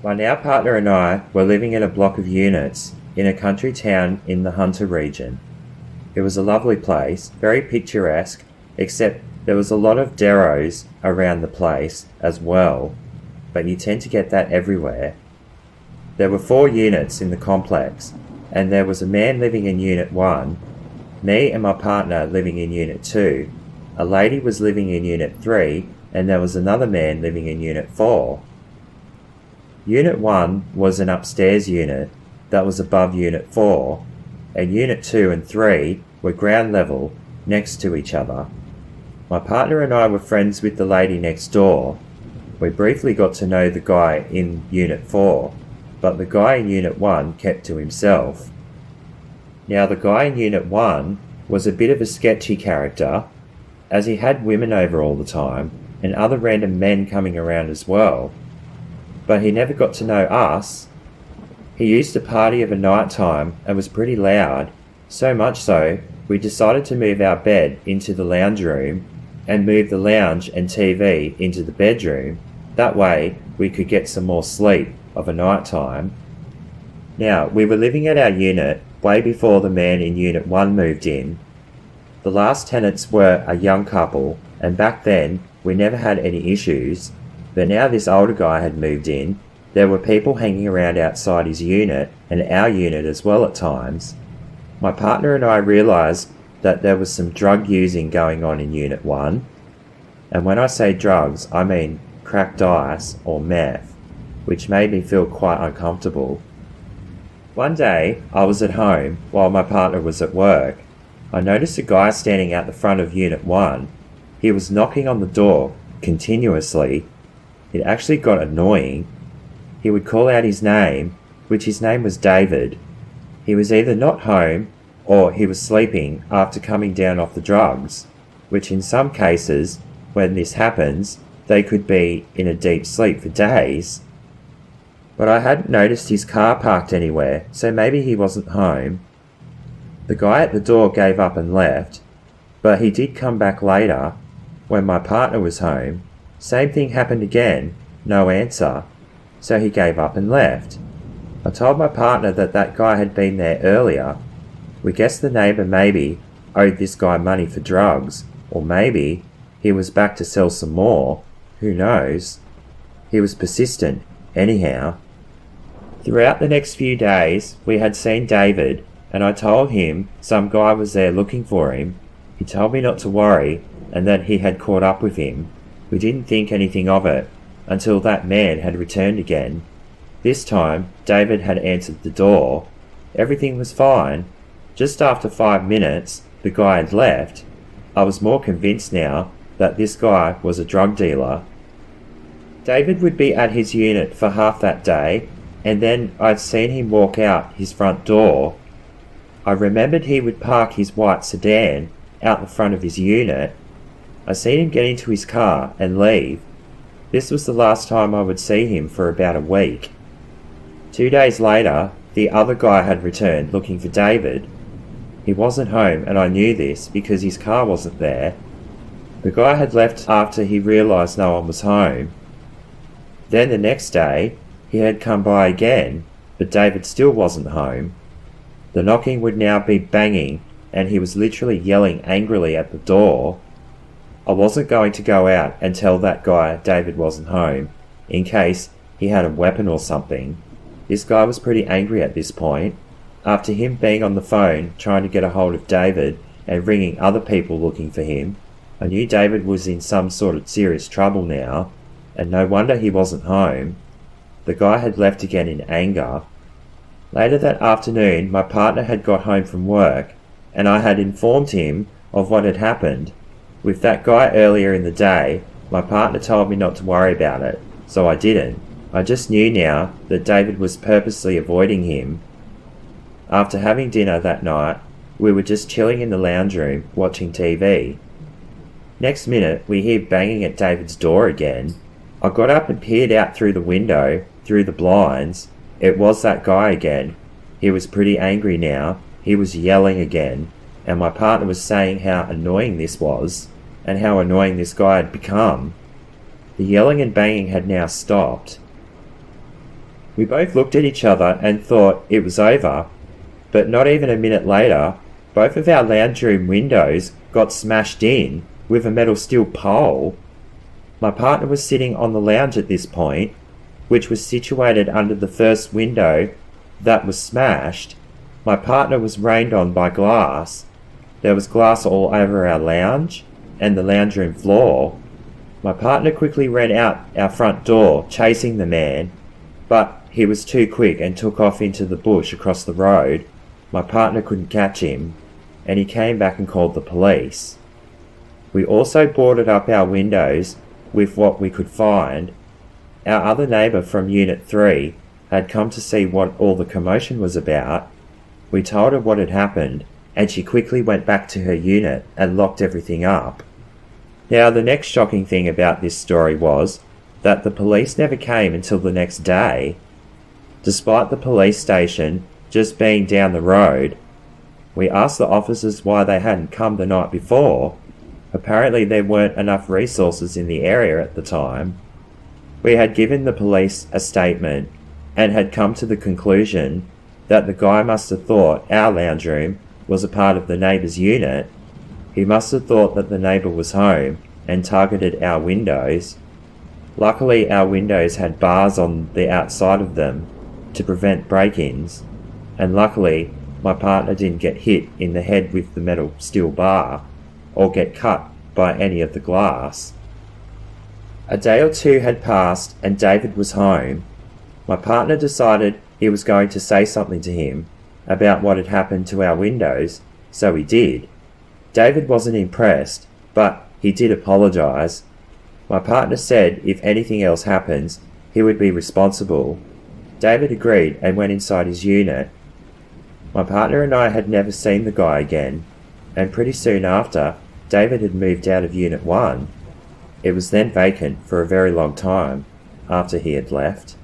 My now partner and I were living in a block of units in a country town in the Hunter region. It was a lovely place, very picturesque, except there was a lot of deros around the place as well, but you tend to get that everywhere. There were 4 units in the complex, and there was a man living in Unit 1, me and my partner living in Unit 2, a lady was living in Unit 3, and there was another man living in Unit 4. Unit 1 was an upstairs unit that was above Unit 4, and Unit 2 and 3 were ground level next to each other. My partner and I were friends with the lady next door. We briefly got to know the guy in Unit 4, but the guy in Unit 1 kept to himself. Now the guy in Unit 1 was a bit of a sketchy character, as he had women over all the time, and other random men coming around as well. But he never got to know us. He used to party of a night time and was pretty loud, so much so we decided to move our bed into the lounge room and move the lounge and TV into the bedroom. That way we could get some more sleep of a night time. Now, we were living at our unit way before the man in Unit 1 moved in. The last tenants were a young couple, and back then we never had any issues, but now this older guy had moved in. There were people hanging around outside his unit and our unit as well at times. My partner and I realised that there was some drug using going on in Unit 1, and when I say drugs I mean cracked ice or meth, which made me feel quite uncomfortable. One day I was at home while my partner was at work. I noticed a guy standing out the front of Unit 1. He was knocking on the door continuously. It actually got annoying. He would call out his name, which his name was David. He was either not home or he was sleeping after coming down off the drugs, which in some cases, when this happens, they could be in a deep sleep for days. But I hadn't noticed his car parked anywhere, so maybe he wasn't home. The guy at the door gave up and left, but he did come back later when my partner was home. Same thing happened again, no answer, so he gave up and left. I told my partner that that guy had been there earlier. We guessed the neighbour maybe owed this guy money for drugs, or maybe he was back to sell some more, who knows. He was persistent, anyhow. Throughout the next few days, we had seen David, and I told him some guy was there looking for him. He told me not to worry, and that he had caught up with him. We didn't think anything of it, until that man had returned again. This time, David had answered the door. Everything was fine. Just after 5 minutes, the guy had left. I was more convinced now that this guy was a drug dealer. David would be at his unit for half that day, and then I'd seen him walk out his front door. I remembered he would park his white sedan out the front of his unit. I seen him get into his car and leave. This was the last time I would see him for about a week. 2 days later, the other guy had returned looking for David. He wasn't home, and I knew this because his car wasn't there. The guy had left after he realised no one was home. Then the next day, he had come by again, but David still wasn't home. The knocking would now be banging, and he was literally yelling angrily at the door. I wasn't going to go out and tell that guy David wasn't home, in case he had a weapon or something. This guy was pretty angry at this point. After him being on the phone trying to get a hold of David and ringing other people looking for him, I knew David was in some sort of serious trouble now, and no wonder he wasn't home. The guy had left again in anger. Later that afternoon, my partner had got home from work, and I had informed him of what had happened. With that guy earlier in the day, my partner told me not to worry about it, so I didn't. I just knew now that David was purposely avoiding him. After having dinner that night, we were just chilling in the lounge room, watching TV. Next minute, we hear banging at David's door again. I got up and peered out through the window, through the blinds. It was that guy again. He was pretty angry now. He was yelling again, and my partner was saying how annoying this was, and how annoying this guy had become. The yelling and banging had now stopped. We both looked at each other and thought it was over, but not even a minute later, both of our lounge room windows got smashed in with a metal steel pole. My partner was sitting on the lounge at this point, which was situated under the first window that was smashed. My partner was rained on by glass. There was glass all over our lounge and the lounge room floor. My partner quickly ran out our front door, chasing the man, but he was too quick and took off into the bush across the road. My partner couldn't catch him, and he came back and called the police. We also boarded up our windows with what we could find. Our other neighbour from Unit 3 had come to see what all the commotion was about. We told her what had happened, and she quickly went back to her unit and locked everything up. Now, the next shocking thing about this story was that the police never came until the next day. Despite the police station just being down the road, we asked the officers why they hadn't come the night before. Apparently there weren't enough resources in the area at the time. We had given the police a statement and had come to the conclusion that the guy must have thought our lounge room was a part of the neighbour's unit. He must have thought that the neighbour was home and targeted our windows. Luckily, our windows had bars on the outside of them to prevent break-ins, and luckily my partner didn't get hit in the head with the metal steel bar or get cut by any of the glass. A day or two had passed and David was home. My partner decided he was going to say something to him about what had happened to our windows, so he did. David wasn't impressed, but he did apologise. My partner said if anything else happens, he would be responsible. David agreed and went inside his unit. My partner and I had never seen the guy again, and pretty soon after, David had moved out of Unit 1. It was then vacant for a very long time after he had left.